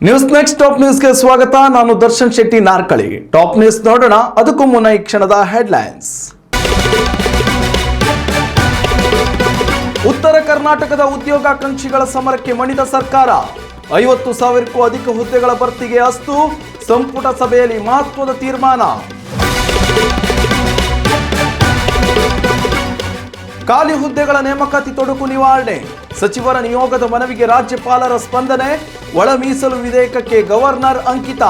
News next top ನ್ಯೂಸ್ಗೆ ಸ್ವಾಗತ. ನಾನು ದರ್ಶನ್ ಶೆಟ್ಟಿ ನಾರ್ಕಳಿ. ಟಾಪ್ ನ್ಯೂಸ್ ನೋಡೋಣ. ಅದಕ್ಕೂ ಮುನ್ನ ಈ ಕ್ಷಣದ ಹೆಡ್ಲೈನ್ಸ್. ಉತ್ತರ ಕರ್ನಾಟಕದ ಉದ್ಯೋಗಾಕಾಂಕ್ಷಿಗಳ ಸಮರಕ್ಕೆ ಮಣಿದ ಸರ್ಕಾರ. 50,000ಕ್ಕೂ ಅಧಿಕ ಹುದ್ದೆಗಳ ಭರ್ತಿಗೆ ಅಸ್ತು. ಸಂಪುಟ ಸಭೆಯಲ್ಲಿ ಮಹತ್ವದ ತೀರ್ಮಾನ. ಖಾಲಿ ಹುದ್ದೆಗಳ ನೇಮಕಾತಿ ತೊಡಕು ನಿವಾರಣೆ. ಸಚಿವರ ನಿಯೋಗದ ಮನವಿಗೆ ರಾಜ್ಯಪಾಲರ ಸ್ಪಂದನೆ. ಒಳ ಮೀಸಲು ವಿಧೇಯಕಕ್ಕೆ ಗವರ್ನರ್ ಅಂಕಿತ.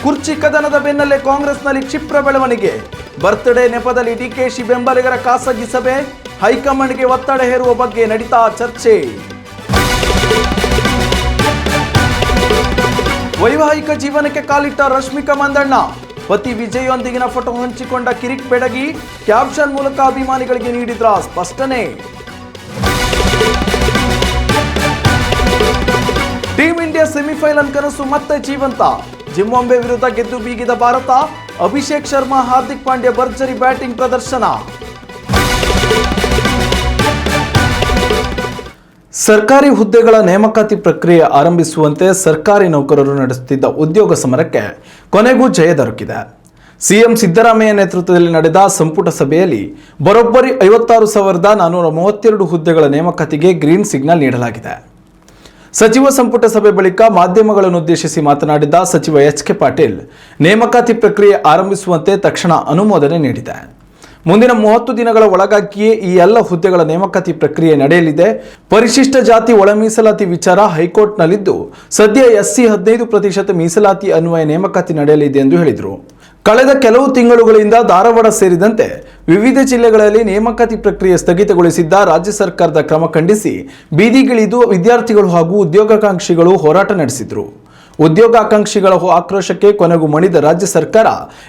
ಕುರ್ಚಿ ಕದನದ ಬೆನ್ನಲ್ಲೇ ಕಾಂಗ್ರೆಸ್ನಲ್ಲಿ ಕ್ಷಿಪ್ರ ಬೆಳವಣಿಗೆ. ಬರ್ತ್ಡೇ ನೆಪದಲ್ಲಿ ಡಿಕೆಶಿ ಬೆಂಬಲಿಗರ ಖಾಸಗಿ ಸಭೆ. ಹೈಕಮಾಂಡ್ಗೆ ಒತ್ತಡ ಹೇರುವ ಬಗ್ಗೆ ನಡೀತಾ ಚರ್ಚೆ. ವೈವಾಹಿಕ ಜೀವನಕ್ಕೆ ಕಾಲಿಟ್ಟ ರಶ್ಮಿಕಾ ಮಂದಣ್ಣ. ಪತಿ ವಿಜಯೊಂದಿಗಿನ ಫೋಟೋ ಹಂಚಿಕೊಂಡ ಕಿರಿಕ್ ಬೆಡಗಿ. ಕ್ಯಾಪ್ಷನ್ ಮೂಲಕ ಅಭಿಮಾನಿಗಳಿಗೆ ನೀಡಿದ್ರ ಸ್ಪಷ್ಟನೆ. ಟೀಂ ಇಂಡಿಯಾ ಸೆಮಿಫೈನಲ್ ಕನಸು ಮತ್ತೆ ಜೀವಂತ. ಜಿಂಬಾಬ್ವೆ ವಿರುದ್ಧ ಗೆದ್ದು ಬೀಗಿದ ಭಾರತ. ಅಭಿಷೇಕ್ ಶರ್ಮಾ, ಹಾರ್ದಿಕ್ ಪಾಂಡ್ಯ ಭರ್ಜರಿ ಬ್ಯಾಟಿಂಗ್ ಪ್ರದರ್ಶನ. ಸರ್ಕಾರಿ ಹುದ್ದೆಗಳ ನೇಮಕಾತಿ ಪ್ರಕ್ರಿಯೆ ಆರಂಭಿಸುವಂತೆ ಸರ್ಕಾರಿ ನೌಕರರು ನಡೆಸುತ್ತಿದ್ದ ಉದ್ಯೋಗ ಸಮರಕ್ಕೆ ಕೊನೆಗೂ ಜಯ ದೊರಕಿದೆ. ಸಿಎಂ ಸಿದ್ದರಾಮಯ್ಯ ನೇತೃತ್ವದಲ್ಲಿ ನಡೆದ ಸಂಪುಟ ಸಭೆಯಲ್ಲಿ ಬರೋಬ್ಬರಿ 56,432 ಹುದ್ದೆಗಳ ನೇಮಕಾತಿಗೆ ಗ್ರೀನ್ ಸಿಗ್ನಲ್ ನೀಡಲಾಗಿದೆ. ಸಚಿವ ಸಂಪುಟ ಸಭೆ ಬಳಿಕ ಮಾಧ್ಯಮಗಳನ್ನು ಉದ್ದೇಶಿಸಿ ಮಾತನಾಡಿದ ಸಚಿವ ಎಚ್.ಕೆ. ಪಾಟೀಲ್, ನೇಮಕಾತಿ ಪ್ರಕ್ರಿಯೆ ಆರಂಭಿಸುವಂತೆ ತಕ್ಷಣ ಅನುಮೋದನೆ ನೀಡಿದೆ. ಮುಂದಿನ 30 ದಿನಗಳ ಒಳಗಾಗಿಯೇ ಈ ಎಲ್ಲ ಹುದ್ದೆಗಳ ನೇಮಕಾತಿ ಪ್ರಕ್ರಿಯೆ ನಡೆಯಲಿದೆ. ಪರಿಶಿಷ್ಟ ಜಾತಿ ಒಳ ಮೀಸಲಾತಿ ವಿಚಾರ ಹೈಕೋರ್ಟ್ನಲ್ಲಿದ್ದು, ಸದ್ಯ SC 15% ಮೀಸಲಾತಿ ಅನ್ವಯ ನೇಮಕಾತಿ ನಡೆಯಲಿದೆ ಎಂದು ಹೇಳಿದರು. ಕಳೆದ ಕೆಲವು ತಿಂಗಳುಗಳಿಂದ ಧಾರವಾಡ ಸೇರಿದಂತೆ ವಿವಿಧ ಜಿಲ್ಲೆಗಳಲ್ಲಿ ನೇಮಕಾತಿ ಪ್ರಕ್ರಿಯೆ ಸ್ಥಗಿತಗೊಳಿಸಿದ್ದ ರಾಜ್ಯ ಸರ್ಕಾರದ ಕ್ರಮ ಖಂಡಿಸಿ ಬೀದಿಗಿಳಿದು ವಿದ್ಯಾರ್ಥಿಗಳು ಹಾಗೂ ಉದ್ಯೋಗಾಕಾಂಕ್ಷಿಗಳು ಹೋರಾಟ ನಡೆಸಿದರು. ಉದ್ಯೋಗಾಕಾಂಕ್ಷಿಗಳ ಆಕ್ರೋಶಕ್ಕೆ ಕೊನೆಗೂ ಮಣಿದ ರಾಜ್ಯ ಸರ್ಕಾರ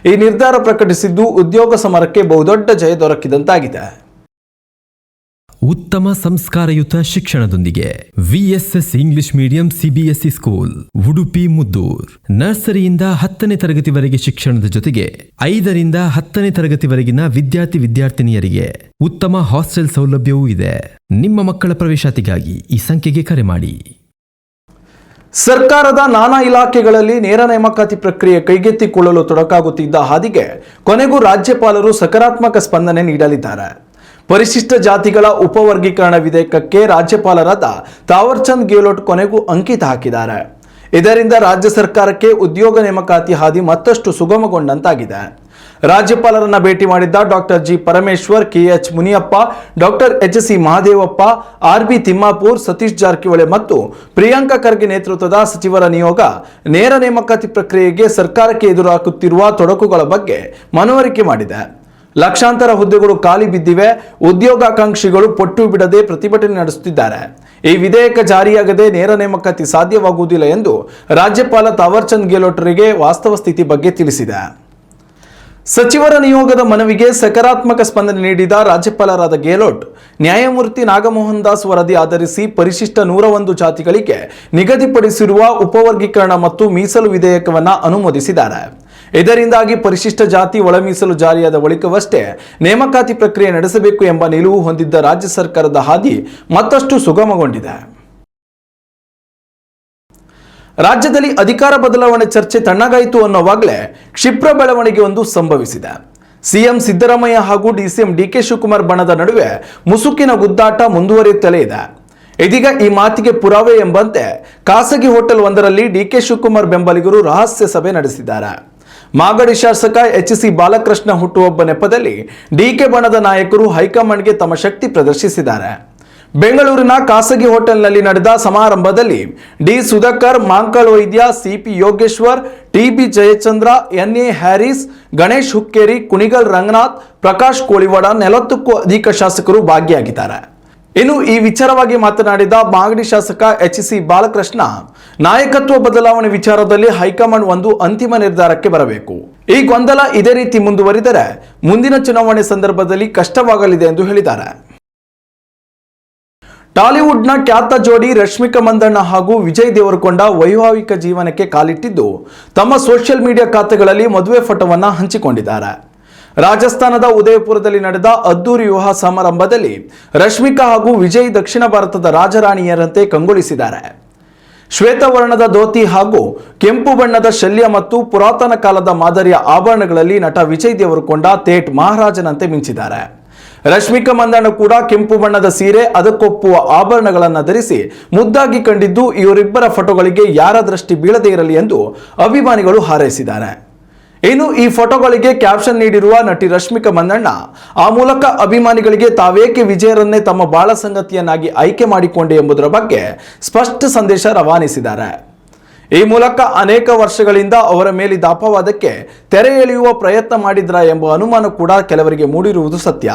ಈ ನಿರ್ಧಾರ ಪ್ರಕಟಿಸಿದ್ದು ಉದ್ಯೋಗ ಸಮರಕ್ಕೆ ಬಹುದೊಡ್ಡ ಜಯ ದೊರಕಿದಂತಾಗಿದೆ. ಉತ್ತಮ ಸಂಸ್ಕಾರಯುತ ಶಿಕ್ಷಣದೊಂದಿಗೆ VSS English medium CBSE school Udupi Muddur. ನರ್ಸರಿಯಿಂದ 10ನೇ ತರಗತಿವರೆಗೆ ಶಿಕ್ಷಣದ ಜೊತೆಗೆ 5ರಿಂದ 10ನೇ ತರಗತಿವರೆಗಿನ ವಿದ್ಯಾರ್ಥಿನಿಯರಿಗೆ ಉತ್ತಮ ಹಾಸ್ಟೆಲ್ ಸೌಲಭ್ಯವೂ ಇದೆ. ನಿಮ್ಮ ಮಕ್ಕಳ ಪ್ರವೇಶಾತಿಗಾಗಿ ಈ ಸಂಖ್ಯೆಗೆ ಕರೆ ಮಾಡಿ. ಸರ್ಕಾರದ ನಾನಾ ಇಲಾಖೆಗಳಲ್ಲಿ ನೇರ ನೇಮಕಾತಿ ಪ್ರಕ್ರಿಯೆ ಕೈಗೆತ್ತಿಕೊಳ್ಳಲು ತೊಡಕಾಗುತ್ತಿದ್ದ ಹಾದಿಗೆ ಕೊನೆಗೂ ರಾಜ್ಯಪಾಲರು ಸಕಾರಾತ್ಮಕ ಸ್ಪಂದನೆ ನೀಡಲಿದ್ದಾರೆ. ಪರಿಶಿಷ್ಟ ಜಾತಿಗಳ ಉಪವರ್ಗೀಕರಣ ವಿಧೇಯಕಕ್ಕೆ ರಾಜ್ಯಪಾಲರಾದ ತಾವರ್ಚಂದ್ ಗೆಹ್ಲೋಟ್ ಕೊನೆಗೂ ಅಂಕಿತ ಹಾಕಿದ್ದಾರೆ. ಇದರಿಂದ ರಾಜ್ಯ ಸರ್ಕಾರಕ್ಕೆ ಉದ್ಯೋಗ ನೇಮಕಾತಿ ಹಾದಿ ಮತ್ತಷ್ಟು ಸುಗಮಗೊಂಡಂತಾಗಿದೆ. ರಾಜ್ಯಪಾಲರನ್ನ ಭೇಟಿ ಮಾಡಿದ್ದ doctor G Parameshwar, KH Muniyappa, doctor HC Mahadevappa, RB Timmapur, Satish Jarkiholi ಮತ್ತು ಪ್ರಿಯಾಂಕಾ ಖರ್ಗೆ ನೇತೃತ್ವದ ಸಚಿವರ ನಿಯೋಗ ನೇರ ನೇಮಕಾತಿ ಪ್ರಕ್ರಿಯೆಗೆ ಸರ್ಕಾರಕ್ಕೆ ಎದುರಾಗುತ್ತಿರುವ ತೊಡಕುಗಳ ಬಗ್ಗೆ ಮನವರಿಕೆ ಮಾಡಿದೆ. ಲಕ್ಷಾಂತರ ಹುದ್ದೆಗಳು ಖಾಲಿ ಬಿದ್ದಿವೆ. ಉದ್ಯೋಗಾಕಾಂಕ್ಷಿಗಳು ಪಟ್ಟು ಬಿಡದೆ ಪ್ರತಿಭಟನೆ ನಡೆಸುತ್ತಿದ್ದಾರೆ. ಈ ವಿಧೇಯಕ ಜಾರಿಯಾಗದೆ ನೇರ ನೇಮಕಾತಿ ಸಾಧ್ಯವಾಗುವುದಿಲ್ಲ ಎಂದು ರಾಜ್ಯಪಾಲ ತಾವರ್ಚಂದ್ ಗೆಹ್ಲೋಟ್ರಿಗೆ ವಾಸ್ತವ ಸ್ಥಿತಿ ಬಗ್ಗೆ ತಿಳಿಸಿದೆ. ಸಚಿವರ ನಿಯೋಗದ ಮನವಿಗೆ ಸಕಾರಾತ್ಮಕ ಸ್ಪಂದನೆ ನೀಡಿದ ರಾಜ್ಯಪಾಲರಾದ ಗೆಹ್ಲೋಟ್, ನ್ಯಾಯಮೂರ್ತಿ ನಾಗಮೋಹನ್ ದಾಸ್ ವರದಿ ಆಧರಿಸಿ ಪರಿಶಿಷ್ಟ 101 ಜಾತಿಗಳಿಗೆ ನಿಗದಿಪಡಿಸಿರುವ ಉಪವರ್ಗೀಕರಣ ಮತ್ತು ಮೀಸಲು ವಿಧೇಯಕವನ್ನು ಅನುಮೋದಿಸಿದ್ದಾರೆ. ಇದರಿಂದಾಗಿ ಪರಿಶಿಷ್ಟ ಜಾತಿ ಒಳ ಮೀಸಲು ಜಾರಿಯಾದ ಬಳಿಕವಷ್ಟೇ ನೇಮಕಾತಿ ಪ್ರಕ್ರಿಯೆ ನಡೆಸಬೇಕು ಎಂಬ ನಿಲುವು ಹೊಂದಿದ್ದ ರಾಜ್ಯ ಸರ್ಕಾರದ ಹಾದಿ ಮತ್ತಷ್ಟು ಸುಗಮಗೊಂಡಿದೆ. ರಾಜ್ಯದಲ್ಲಿ ಅಧಿಕಾರ ಬದಲಾವಣೆ ಚರ್ಚೆ ತಣ್ಣಗಾಯಿತು ಅನ್ನೋವಾಗಲೇ ಕ್ಷಿಪ್ರ ಬೆಳವಣಿಗೆ ಒಂದು ಸಂಭವಿಸಿದೆ. ಸಿಎಂ ಸಿದ್ದರಾಮಯ್ಯ ಹಾಗೂ DCM DK ಶಿವಕುಮಾರ್ ಬಣದ ನಡುವೆ ಮುಸುಕಿನ ಗುದ್ದಾಟ ಮುಂದುವರಿಯುತ್ತಲೇ ಇದೆ. ಇದೀಗ ಈ ಮಾತಿಗೆ ಪುರಾವೆ ಎಂಬಂತೆ ಖಾಸಗಿ ಹೋಟೆಲ್ ಒಂದರಲ್ಲಿ DK ಶಿವಕುಮಾರ್ ಬೆಂಬಲಿಗರು ರಹಸ್ಯ ಸಭೆ ನಡೆಸಿದ್ದಾರೆ. ಮಾಗಡಿ ಶಾಸಕ HC ಬಾಲಕೃಷ್ಣ ಹುಟ್ಟುಹಬ್ಬ ನೆಪದಲ್ಲಿ DK ಬಣದ ನಾಯಕರು ಹೈಕಮಾಂಡ್ಗೆ ತಮ್ಮ ಶಕ್ತಿ ಪ್ರದರ್ಶಿಸಿದ್ದಾರೆ. ಬೆಂಗಳೂರಿನ ಖಾಸಗಿ ಹೋಟೆಲ್ನಲ್ಲಿ ನಡೆದ ಸಮಾರಂಭದಲ್ಲಿ D Sudhakar, Mankal Vaidya, CP Yogeshwar, TB Jayachandra, NA Haris, Ganesh Hukkeri, Kunigal Ranganath, Prakash Koliwad 40ಕ್ಕೂ ಅಧಿಕ ಶಾಸಕರು ಭಾಗಿಯಾಗಿದ್ದಾರೆ. ಇನ್ನು ಈ ವಿಚಾರವಾಗಿ ಮಾತನಾಡಿದ ಮಾಗಡಿ ಶಾಸಕ HC ಬಾಲಕೃಷ್ಣ, ನಾಯಕತ್ವ ಬದಲಾವಣೆ ವಿಚಾರದಲ್ಲಿ ಹೈಕಮಾಂಡ್ ಒಂದು ಅಂತಿಮ ನಿರ್ಧಾರಕ್ಕೆ ಬರಬೇಕು. ಈ ಗೊಂದಲ ಇದೇ ರೀತಿ ಮುಂದುವರಿದರೆ ಮುಂದಿನ ಚುನಾವಣೆ ಸಂದರ್ಭದಲ್ಲಿ ಕಷ್ಟವಾಗಲಿದೆ ಎಂದು ಹೇಳಿದ್ದಾರೆ. ಟಾಲಿವುಡ್ನ ಖ್ಯಾತ ಜೋಡಿ ರಶ್ಮಿಕಾ ಮಂದಣ್ಣ ಹಾಗೂ ವಿಜಯ್ ದೇವರಕೊಂಡ ವೈವಾಹಿಕ ಜೀವನಕ್ಕೆ ಕಾಲಿಟ್ಟಿದ್ದು ತಮ್ಮ ಸೋಷಿಯಲ್ ಮೀಡಿಯಾ ಖಾತೆಗಳಲ್ಲಿ ಮದುವೆ ಫೋಟೋವನ್ನು ಹಂಚಿಕೊಂಡಿದ್ದಾರೆ. ರಾಜಸ್ಥಾನದ ಉದಯಪುರದಲ್ಲಿ ನಡೆದ ಅದ್ದೂರಿ ವಿವಾಹ ಸಮಾರಂಭದಲ್ಲಿ ರಶ್ಮಿಕಾ ಹಾಗೂ ವಿಜಯ್ ದಕ್ಷಿಣ ಭಾರತದ ರಾಜರಾಣಿಯರಂತೆ ಕಂಗೊಳಿಸಿದ್ದಾರೆ. ಶ್ವೇತವರ್ಣದ ಧೋತಿ ಹಾಗೂ ಕೆಂಪು ಬಣ್ಣದ ಶಲ್ಯ ಮತ್ತು ಪುರಾತನ ಕಾಲದ ಮಾದರಿಯ ಆಭರಣಗಳಲ್ಲಿ ನಟ ವಿಜಯ್ ದೇವರಕೊಂಡ ಥೇಟ್ ಮಹಾರಾಜನಂತೆ ಮಿಂಚಿದ್ದಾರೆ. ರಶ್ಮಿಕಾ ಮಂದಣ್ಣ ಕೂಡ ಕೆಂಪು ಬಣ್ಣದ ಸೀರೆ, ಅದಕ್ಕೊಪ್ಪುವ ಆಭರಣಗಳನ್ನು ಧರಿಸಿ ಮುದ್ದಾಗಿ ಕಂಡಿದ್ದು, ಇವರಿಬ್ಬರ ಫೋಟೋಗಳಿಗೆ ಯಾರ ದೃಷ್ಟಿ ಬೀಳದೇ ಇರಲಿ ಎಂದು ಅಭಿಮಾನಿಗಳು ಹಾರೈಸಿದ್ದಾರೆ. ಇನ್ನು ಈ ಫೋಟೋಗಳಿಗೆ ಕ್ಯಾಪ್ಷನ್ ನೀಡಿರುವ ನಟಿ ರಶ್ಮಿಕಾ ಮಂದಣ್ಣ ಆ ಮೂಲಕ ಅಭಿಮಾನಿಗಳಿಗೆ ತಾವೇಕೆ ವಿಜಯರನ್ನೇ ತಮ್ಮ ಬಾಳ ಸಂಗತಿಯನ್ನಾಗಿ ಆಯ್ಕೆ ಮಾಡಿಕೊಂಡೆ ಎಂಬುದರ ಬಗ್ಗೆ ಸ್ಪಷ್ಟ ಸಂದೇಶ ರವಾನಿಸಿದ್ದಾರೆ. ಈ ಮೂಲಕ ಅನೇಕ ವರ್ಷಗಳಿಂದ ಅವರ ಮೇಲಿದ್ದ ಅಪವಾದಕ್ಕೆ ತೆರೆ ಎಳೆಯುವ ಪ್ರಯತ್ನ ಮಾಡಿದ್ರ ಎಂಬ ಅನುಮಾನ ಕೂಡ ಕೆಲವರಿಗೆ ಮೂಡಿರುವುದು ಸತ್ಯ.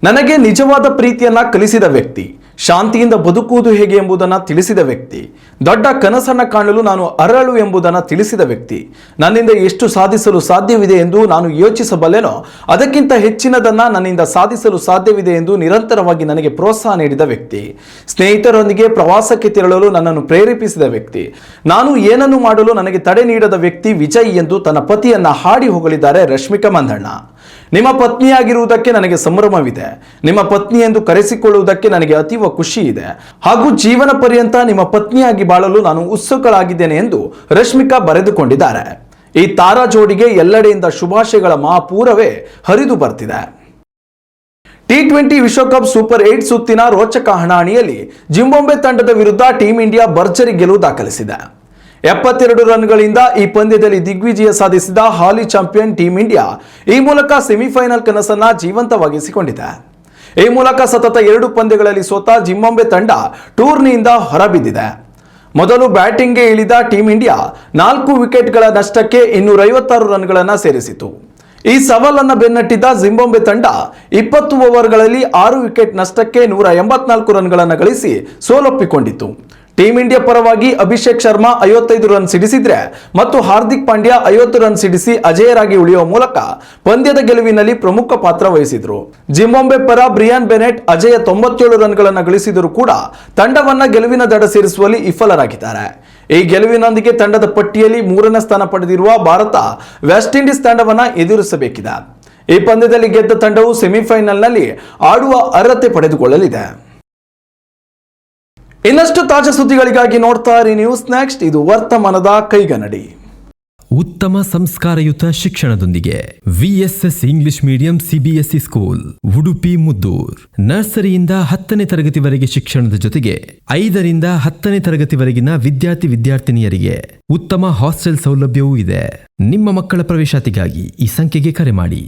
ನನಗೆ ನಿಜವಾದ ಪ್ರೀತಿಯನ್ನ ಕಲಿಸಿದ ವ್ಯಕ್ತಿ, ಶಾಂತಿಯಿಂದ ಬದುಕುವುದು ಹೇಗೆ ಎಂಬುದನ್ನು ತಿಳಿಸಿದ ವ್ಯಕ್ತಿ, ದೊಡ್ಡ ಕನಸನ್ನ ಕಾಣಲು ನಾನು ಅರಳು ಎಂಬುದನ್ನು ತಿಳಿಸಿದ ವ್ಯಕ್ತಿ, ನನ್ನಿಂದ ಎಷ್ಟು ಸಾಧಿಸಲು ಸಾಧ್ಯವಿದೆ ಎಂದು ನಾನು ಯೋಚಿಸಬಲ್ಲೆನೋ ಅದಕ್ಕಿಂತ ಹೆಚ್ಚಿನದನ್ನ ನನ್ನಿಂದ ಸಾಧಿಸಲು ಸಾಧ್ಯವಿದೆ ಎಂದು ನಿರಂತರವಾಗಿ ನನಗೆ ಪ್ರೋತ್ಸಾಹ ನೀಡಿದ ವ್ಯಕ್ತಿ, ಸ್ನೇಹಿತರೊಂದಿಗೆ ಪ್ರವಾಸಕ್ಕೆ ತೆರಳಲು ನನ್ನನ್ನು ಪ್ರೇರೇಪಿಸಿದ ವ್ಯಕ್ತಿ, ನಾನು ಏನನ್ನು ಮಾಡಲು ನನಗೆ ತಡೆ ನೀಡದ ವ್ಯಕ್ತಿ ವಿಜಯ್ ಎಂದು ತನ್ನ ಪತಿಯನ್ನ ಹಾಡಿ ಹೊಗಳಿದ್ದಾರೆ ರಶ್ಮಿಕಾ ಮಂದಣ್ಣ. ನಿಮ್ಮ ಪತ್ನಿಯಾಗಿರುವುದಕ್ಕೆ ನನಗೆ ಸಂಭ್ರಮವಿದೆ, ನಿಮ್ಮ ಪತ್ನಿ ಎಂದು ಕರೆಸಿಕೊಳ್ಳುವುದಕ್ಕೆ ನನಗೆ ಅತೀವ ಖುಷಿ ಇದೆ ಹಾಗೂ ಜೀವನ ಪರ್ಯಂತ ನಿಮ್ಮ ಪತ್ನಿಯಾಗಿ ಬಾಳಲು ನಾನು ಉತ್ಸುಕಳಾಗಿದ್ದೇನೆ ಎಂದು ರಶ್ಮಿಕಾ ಬರೆದುಕೊಂಡಿದ್ದಾರೆ. ಈ ತಾರಾ ಜೋಡಿಗೆ ಎಲ್ಲೆಡೆಯಿಂದ ಶುಭಾಶಯಗಳ ಮಹಾಪೂರವೇ ಹರಿದು ಬರ್ತಿದೆ. T20 ವಿಶ್ವಕಪ್ ಸೂಪರ್ 8 ಸುತ್ತಿನ ರೋಚಕ ಹಣಾಹಣಿಯಲ್ಲಿ ಜಿಂಬಾಬ್ವೆ ತಂಡದ ವಿರುದ್ಧ ಟೀಂ ಇಂಡಿಯಾ ಭರ್ಜರಿ ಗೆಲುವು ದಾಖಲಿಸಿದೆ. 72 ರನ್ಗಳಿಂದ ಈ ಪಂದ್ಯದಲ್ಲಿ ದಿಗ್ವಿಜಯ ಸಾಧಿಸಿದ ಹಾಲಿ ಚಾಂಪಿಯನ್ ಟೀಂ ಇಂಡಿಯಾ ಈ ಮೂಲಕ ಸೆಮಿಫೈನಲ್ ಕನಸನ್ನ ಜೀವಂತವಾಗಿಸಿಕೊಂಡಿದೆ. ಈ ಮೂಲಕ ಸತತ 2 ಪಂದ್ಯಗಳಲ್ಲಿ ಸೋತ ಜಿಂಬಾಬ್ವೆ ತಂಡ ಟೂರ್ನಿಯಿಂದ ಹೊರಬಿದ್ದಿದೆ. ಮೊದಲು ಬ್ಯಾಟಿಂಗ್ಗೆ ಇಳಿದ ಟೀಂ ಇಂಡಿಯಾ 4 ವಿಕೆಟ್ಗಳ ನಷ್ಟಕ್ಕೆ 256 ರನ್ಗಳನ್ನು ಸೇರಿಸಿತು. ಈ ಸವಾಲನ್ನು ಬೆನ್ನಟ್ಟಿದ್ದ ಜಿಂಬಾಬ್ವೆ ತಂಡ 20 ಓವರ್ಗಳಲ್ಲಿ 6 ವಿಕೆಟ್ ನಷ್ಟಕ್ಕೆ 184 ರನ್ಗಳನ್ನು ಗಳಿಸಿ ಸೋಲೊಪ್ಪಿಕೊಂಡಿತು. ಟೀಂ ಇಂಡಿಯಾ ಪರವಾಗಿ ಅಭಿಷೇಕ್ ಶರ್ಮಾ 55 ರನ್ ಸಿಡಿಸಿದ್ರೆ ಮತ್ತು ಹಾರ್ದಿಕ್ ಪಾಂಡ್ಯ 50 ರನ್ ಸಿಡಿಸಿ ಅಜೇಯರಾಗಿ ಉಳಿಯುವ ಮೂಲಕ ಪಂದ್ಯದ ಗೆಲುವಿನಲ್ಲಿ ಪ್ರಮುಖ ಪಾತ್ರ ವಹಿಸಿದ್ರು. ಜಿಂಬಾಬ್ವೆ ಪರ ಬ್ರಿಯಾನ್ ಬೆನೆಟ್ ಅಜೇಯ 97 ರನ್ಗಳನ್ನು ಗಳಿಸಿದರೂ ಕೂಡ ತಂಡವನ್ನ ಗೆಲುವಿನ ದಡ ಸೇರಿಸುವಲ್ಲಿ ವಿಫಲರಾಗಿದ್ದಾರೆ. ಈ ಗೆಲುವಿನೊಂದಿಗೆ ತಂಡದ ಪಟ್ಟಿಯಲ್ಲಿ 3ನೇ ಸ್ಥಾನ ಪಡೆದಿರುವ ಭಾರತ ವೆಸ್ಟ್ ಇಂಡೀಸ್ ತಂಡವನ್ನ ಎದುರಿಸಬೇಕಿದೆ. ಈ ಪಂದ್ಯದಲ್ಲಿ ಗೆದ್ದ ತಂಡವು ಸೆಮಿಫೈನಲ್ನಲ್ಲಿ ಆಡುವ ಅರ್ಹತೆ ಪಡೆದುಕೊಳ್ಳಲಿದೆ. ಇನ್ನಷ್ಟು ತಾಜಾ ಸುದ್ದಿಗಳಿಗಾಗಿ ನೋಡ್ತಾ ಇರಿ ನ್ಯೂಸ್ ನೆಕ್ಸ್ಟ್. ಇದು ವರ್ತಮಾನದ ಕೈಗನ್ನಡಿ. ಉತ್ತಮ ಸಂಸ್ಕಾರಯುತ ಶಿಕ್ಷಣದೊಂದಿಗೆ VSS English medium CBSE school Udupi Muddur. ನರ್ಸರಿಯಿಂದ 10ನೇ ತರಗತಿವರೆಗೆ ಶಿಕ್ಷಣದ ಜೊತೆಗೆ 5ರಿಂದ 10ನೇ ತರಗತಿವರೆಗಿನ ವಿದ್ಯಾರ್ಥಿನಿಯರಿಗೆ ಉತ್ತಮ ಹಾಸ್ಟೆಲ್ ಸೌಲಭ್ಯವೂ ಇದೆ. ನಿಮ್ಮ ಮಕ್ಕಳ ಪ್ರವೇಶಾತಿಗಾಗಿ ಈ ಸಂಖ್ಯೆಗೆ ಕರೆ ಮಾಡಿ.